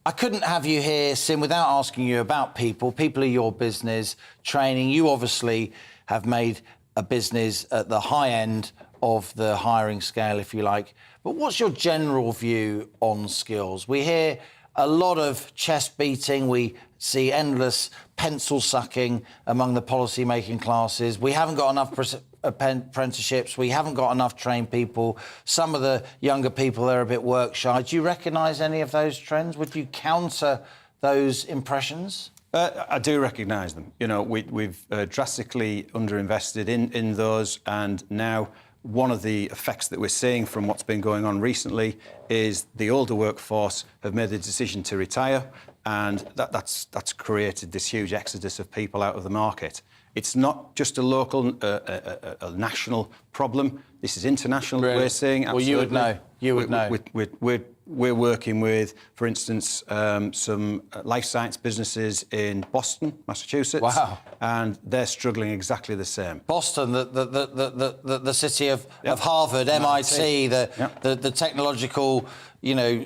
I couldn't have you here, Sim, without asking you about people. People are your business, training. You obviously have made a business at the high end of the hiring scale, if you like. But what's your general view on skills? We hear a lot of chest beating. We see endless pencil sucking among the policy-making classes. We haven't got enough apprenticeships. We haven't got enough trained people. Some of the younger people are a bit work shy. Do you recognise any of those trends? Would you counter those impressions? I do recognise them. You know, we've drastically underinvested in those, and now one of the effects that we're seeing from what's been going on recently is the older workforce have made the decision to retire, and that's created this huge exodus of people out of the market. It's not just a local, a national problem. This is international. Really? We're seeing. Absolutely. Well, you would know. You would know. We're working with, for instance, some life science businesses in Boston, Massachusetts. Wow. And they're struggling exactly the same. Boston, the city of Harvard, MIT, the technological,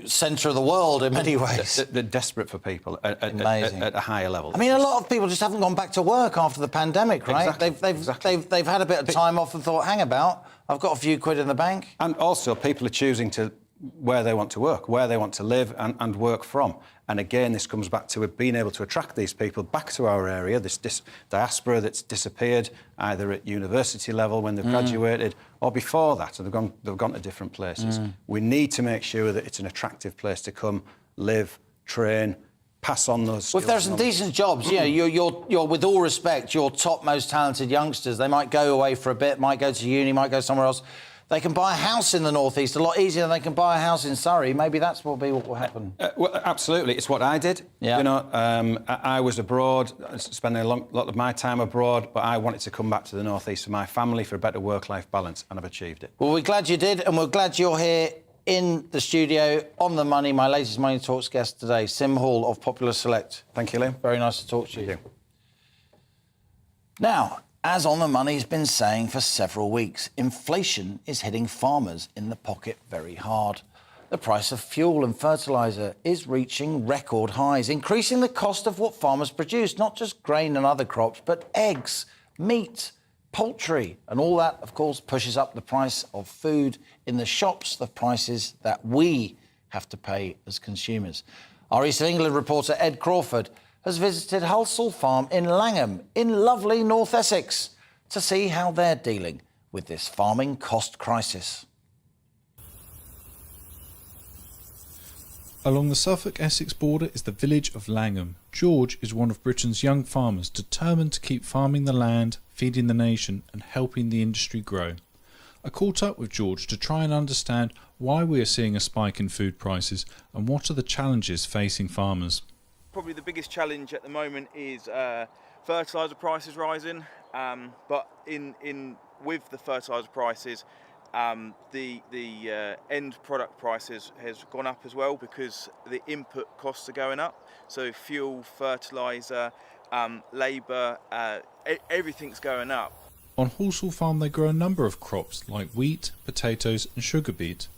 centre of the world in many ways. They're desperate for people at a higher level. I mean, a lot of people just haven't gone back to work after the pandemic, right? Exactly. They've had a bit of time off and thought, hang about, I've got a few quid in the bank. And also, people are choosing to where they want to work, where they want to live and work from. And again, this comes back to being able to attract these people back to our area, this diaspora that's disappeared, either at university level when they've graduated or before that, and they've gone to different places. We need to make sure that it's an attractive place to come, live, train, pass on those skills. Well, if there's some decent jobs, you're with all respect, your top most talented youngsters, they might go away for a bit, might go to uni, might go somewhere else. They can buy a house in the North East a lot easier than they can buy a house in Surrey. Maybe that's what will happen. Well, absolutely. It's what I did. Yeah. I was abroad, spending a lot of my time abroad, but I wanted to come back to the North East for my family, for a better work-life balance, and I've achieved it. Well, we're glad you did, and we're glad you're here in the studio, on the money. My latest Money Talks guest today, Sim Hall of Popular Select. Thank you, Liam. Very nice to talk to you. Thank you. Now, as On the Money's been saying for several weeks, inflation is hitting farmers in the pocket very hard. The price of fuel and fertiliser is reaching record highs, increasing the cost of what farmers produce, not just grain and other crops, but eggs, meat, poultry. And all that, of course, pushes up the price of food in the shops, the prices that we have to pay as consumers. Our East of England reporter Ed Crawford has visited Hulsall Farm in Langham, in lovely North Essex, to see how they're dealing with this farming cost crisis. Along the Suffolk-Essex border is the village of Langham. George is one of Britain's young farmers determined to keep farming the land, feeding the nation and helping the industry grow. I caught up with George to try and understand why we are seeing a spike in food prices and what are the challenges facing farmers. Probably the biggest challenge at the moment is fertiliser prices rising, but with the fertiliser prices, the end product prices has gone up as well because the input costs are going up. So fuel, fertiliser, labour, everything's going up. On Hulsall Farm they grow a number of crops like wheat, potatoes and sugar beet.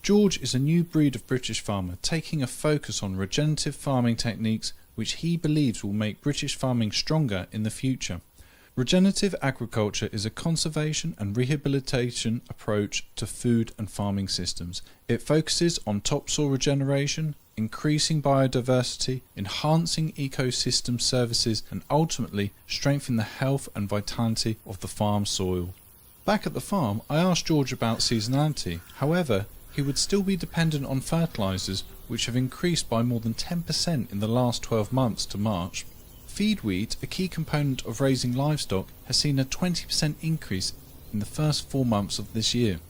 George is a new breed of British farmer taking a focus on regenerative farming techniques which he believes will make British farming stronger in the future. Regenerative agriculture is a conservation and rehabilitation approach to food and farming systems. It focuses on topsoil regeneration, increasing biodiversity, enhancing ecosystem services and ultimately strengthening the health and vitality of the farm soil. Back at the farm, I asked George about seasonality. However, he would still be dependent on fertilisers, which have increased by more than 10% in the last 12 months to March. Feed wheat, a key component of raising livestock, has seen a 20% increase in the first 4 months of this year.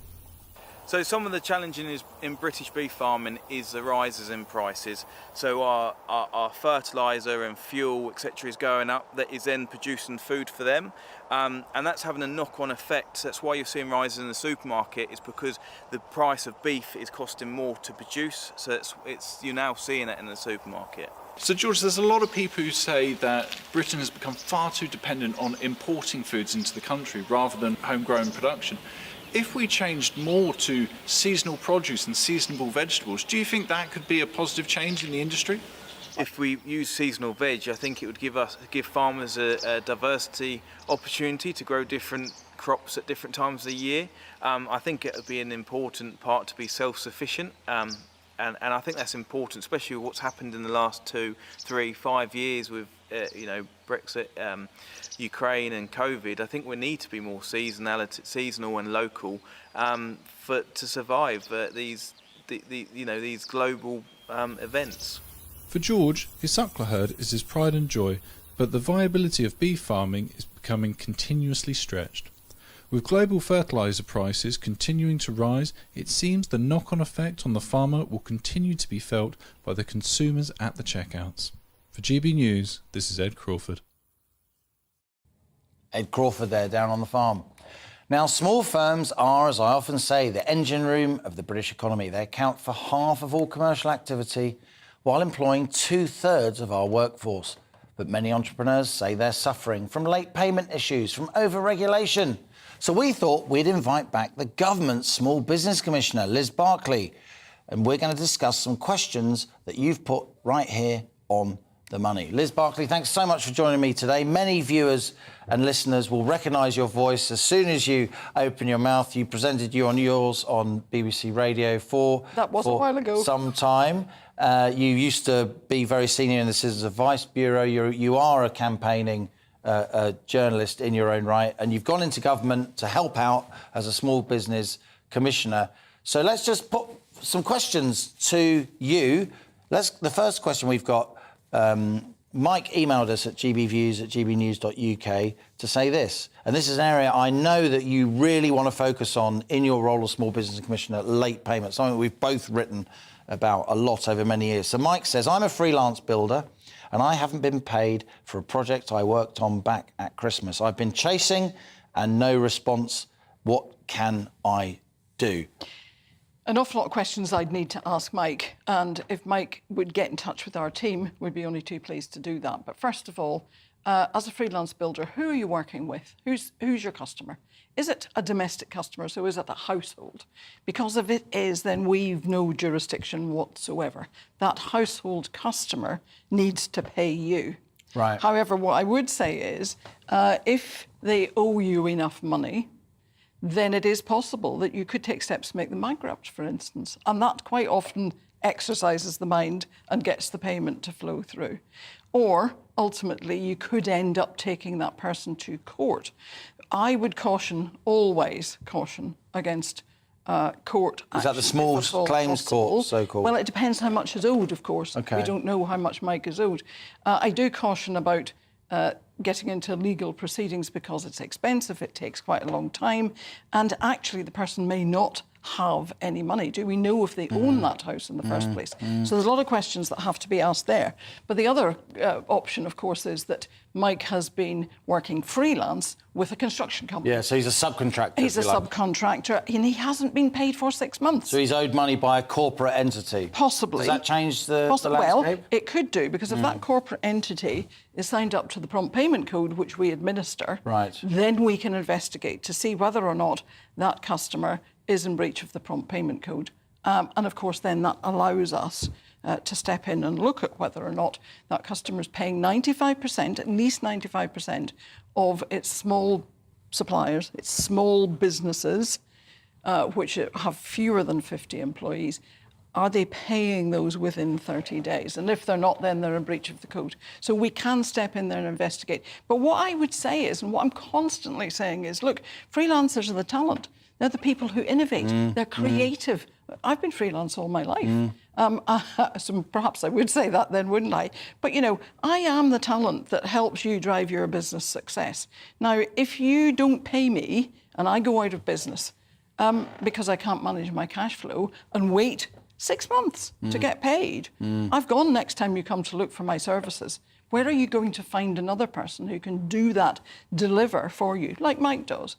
So some of the challenges in British beef farming is the rises in prices. So our fertiliser and fuel, etc. is going up, that is then producing food for them. And that's having a knock-on effect. That's why you're seeing rises in the supermarket, is because the price of beef is costing more to produce. So you're now seeing it in the supermarket. So George, there's a lot of people who say that Britain has become far too dependent on importing foods into the country rather than homegrown production. If we changed more to seasonal produce and seasonable vegetables, do you think that could be a positive change in the industry? If we use seasonal veg, I think it would give farmers a diversity opportunity to grow different crops at different times of the year. I think it would be an important part to be self-sufficient. And I think that's important, especially with what's happened in the last 2, 3, 5 years with, Brexit, Ukraine and COVID. I think we need to be more seasonal and local to survive these global events. For George, his suckler herd is his pride and joy, but the viability of beef farming is becoming continuously stretched. With global fertiliser prices continuing to rise, it seems the knock-on effect on the farmer will continue to be felt by the consumers at the checkouts. For GB News, this is Ed Crawford. Ed Crawford there, down on the farm. Now, small firms are, as I often say, the engine room of the British economy. They account for half of all commercial activity while employing 2/3 of our workforce. But many entrepreneurs say they're suffering from late payment issues, from over-regulation. So we thought we'd invite back the government's Small Business Commissioner, Liz Barclay, and we're going to discuss some questions that you've put right here on the money. Liz Barclay, thanks so much for joining me today. Many viewers and listeners will recognise your voice as soon as you open your mouth. You presented you on yours on BBC Radio for a while ago. Some time. You used to be very senior in the Citizens Advice Bureau. You are a campaigning journalist in your own right, and you've gone into government to help out as a small business commissioner. So let's just put some questions to you. The first question we've got, Mike emailed us at gbviews@gbnews.uk to say this, and this is an area I know that you really want to focus on in your role as Small Business Commissioner, late payments, something we've both written about a lot over many years. So Mike says, I'm a freelance builder and I haven't been paid for a project I worked on back at Christmas. I've been chasing and no response. What can I do? An awful lot of questions I'd need to ask Mike, and if Mike would get in touch with our team, we'd be only too pleased to do that. But first of all, as a freelance builder, who are you working with? Who's your customer? Is it a domestic customer, so is it a household? Because if it is, then we've no jurisdiction whatsoever. That household customer needs to pay you. Right. However, what I would say is, if they owe you enough money, then it is possible that you could take steps to make them bankrupt, for instance. And that quite often exercises the mind and gets the payment to flow through. Or, ultimately, you could end up taking that person to court. I would always caution against court action. Is that the small claims court, so-called? Well, it depends how much is owed, of course. Okay. We don't know how much Mike is owed. I do caution about getting into legal proceedings because it's expensive, it takes quite a long time, and actually the person may not have any money. Do we know if they own that house in the first place? So there's a lot of questions that have to be asked there. But the other option, of course, is that Mike has been working freelance with a construction company. Yeah, so he's a subcontractor. He's a subcontractor, and he hasn't been paid for 6 months. So he's owed money by a corporate entity? Possibly. Does that change the landscape? Well, it could do, because if that corporate entity is signed up to the prompt payment code, which we administer, then we can investigate to see whether or not that customer is in breach of the prompt payment code. And of course, then that allows us to step in and look at whether or not that customer is paying 95%, at least 95% of its small suppliers, its small businesses, which have fewer than 50 employees. Are they paying those within 30 days? And if they're not, then they're in breach of the code. So we can step in there and investigate. But what I would say is, and what I'm constantly saying is, look, freelancers are the talent. They're the people who innovate. They're creative. I've been freelance all my life. So perhaps I would say that then, wouldn't I? But, I am the talent that helps you drive your business success. Now, if you don't pay me and I go out of business because I can't manage my cash flow and wait 6 months to get paid, I've gone next time you come to look for my services. Where are you going to find another person who can do that, deliver for you, like Mike does?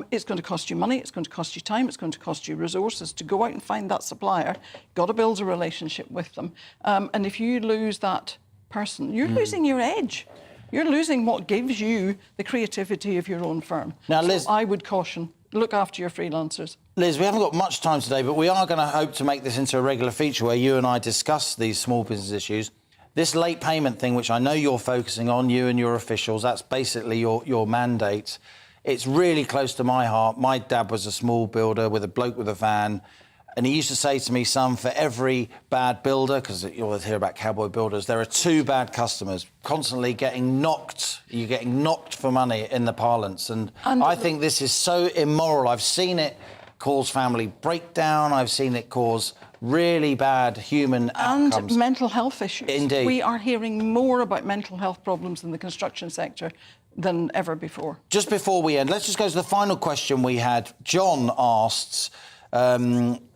It's going to cost you money, it's going to cost you time, it's going to cost you resources to go out and find that supplier. Got to build a relationship with them. And if you lose that person, you're losing your edge. You're losing what gives you the creativity of your own firm. Now, Liz, so I would caution, look after your freelancers. Liz, we haven't got much time today, but we are going to hope to make this into a regular feature where you and I discuss these small business issues. This late payment thing, which I know you're focusing on, you and your officials, that's basically your mandate. It's really close to my heart. My dad was a small builder with a bloke with a van. And he used to say to me, son, for every bad builder, because you always hear about cowboy builders, there are 2 bad customers, constantly getting knocked. You're getting knocked for money in the parlance. And I think this is so immoral. I've seen it cause family breakdown. I've seen it cause really bad human outcomes. And mental health issues. Indeed. We are hearing more about mental health problems in the construction sector than ever before. Just before we end, let's just go to the final question we had. John asks...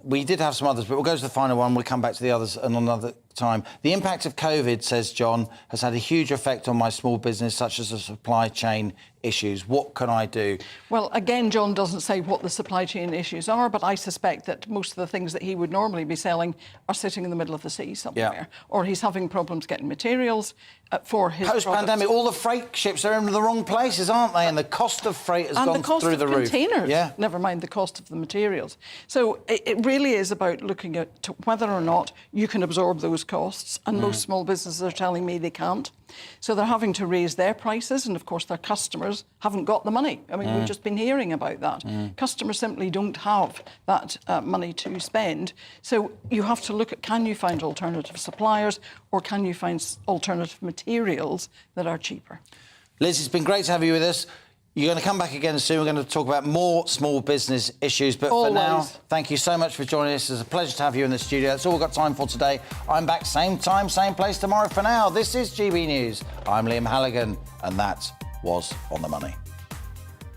we did have some others, but we'll go to the final one. We'll come back to the others another time. The impact of COVID, says John, has had a huge effect on my small business, such as the supply chain issues. What can I do? Well, again, John doesn't say what the supply chain issues are, but I suspect that most of the things that he would normally be selling are sitting in the middle of the sea somewhere, or he's having problems getting materials for his post-pandemic, all the freight ships are in the wrong places, aren't they? And the cost of freight has gone through the roof. And the cost of containers, never mind the cost of the materials. So it really is about looking at whether or not you can absorb those costs, and most small businesses are telling me they can't. So they're having to raise their prices, and of course their customers haven't got the money. I mean, we've just been hearing about that. Customers simply don't have that money to spend. So you have to look at, can you find alternative suppliers, or can you find alternative materials that are cheaper? Liz, it's been great to have you with us. You're going to come back again soon. We're going to talk about more small business issues. But for now, thank you so much for joining us. It's a pleasure to have you in the studio. That's all we've got time for today. I'm back same time, same place tomorrow. For now, this is GB News. I'm Liam Halligan, and that was On The Money.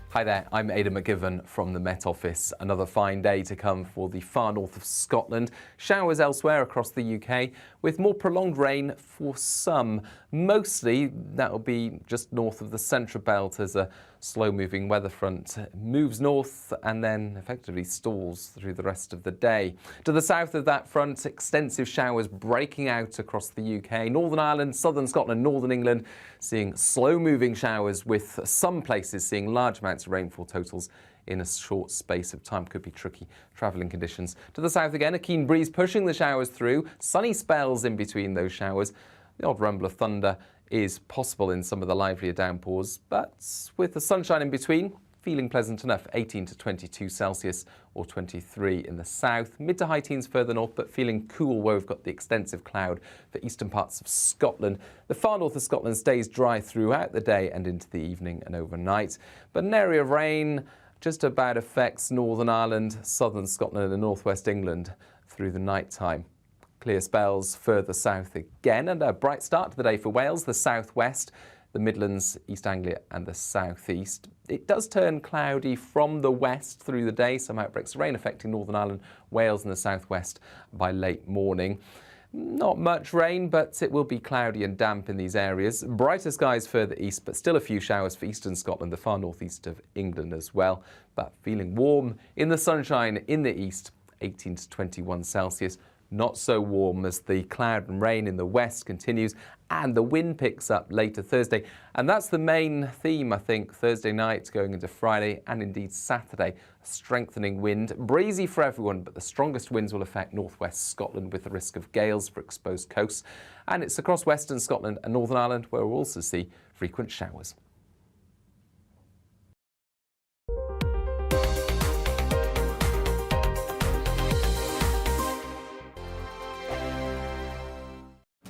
Hi there, I'm Aidan McGivern from the Met Office. Another fine day to come for the far north of Scotland. Showers elsewhere across the UK, with more prolonged rain for some. Mostly that will be just north of the central belt as a slow-moving weather front moves north and then effectively stalls through the rest of the day. To the south of that front, extensive showers breaking out across the UK. Northern Ireland, southern Scotland, northern England seeing slow-moving showers, with some places seeing large amounts of rainfall totals in a short space of time. Could be tricky travelling conditions. To the south again, a keen breeze pushing the showers through. Sunny spells in between those showers. The odd rumble of thunder is possible in some of the livelier downpours, but with the sunshine in between, feeling pleasant enough. 18 to 22 Celsius or 23 in the south. Mid to high teens further north, but feeling cool where we've got the extensive cloud for eastern parts of Scotland. The far north of Scotland stays dry throughout the day and into the evening and overnight, but an area of rain just about affects Northern Ireland, southern Scotland and northwest England through the night time. Clear spells further south again, and a bright start to the day for Wales, the southwest, the Midlands, East Anglia and the southeast. It does turn cloudy from the west through the day, some outbreaks of rain affecting Northern Ireland, Wales and the southwest by late morning. Not much rain, but it will be cloudy and damp in these areas. Brighter skies further east, but still a few showers for eastern Scotland, the far northeast of England as well. But feeling warm in the sunshine in the east, 18 to 21 Celsius. Not so warm as the cloud and rain in the west continues, and the wind picks up later Thursday. And that's the main theme, I think, Thursday night going into Friday and indeed Saturday. A strengthening wind, breezy for everyone, but the strongest winds will affect northwest Scotland with the risk of gales for exposed coasts. And it's across western Scotland and Northern Ireland where we'll also see frequent showers.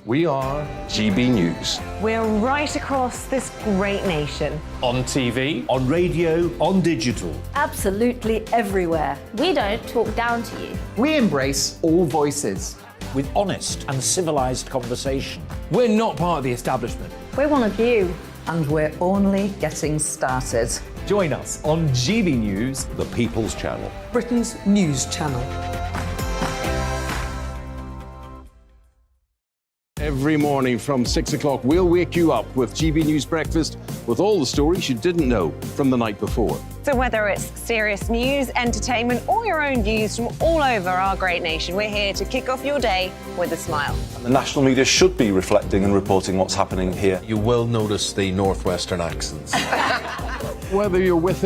We are GB News. We're right across this great nation. On TV, on radio, on digital. Absolutely everywhere. We don't talk down to you. We embrace all voices. With honest and civilised conversation. We're not part of the establishment. We're one of you. And we're only getting started. Join us on GB News, The People's Channel. Britain's news channel. Every morning from 6 o'clock, we'll wake you up with GB News Breakfast with all the stories you didn't know from the night before. So whether it's serious news, entertainment, or your own views from all over our great nation, we're here to kick off your day with a smile. The national media should be reflecting and reporting what's happening here. You will notice the northwestern accents. Whether you're with us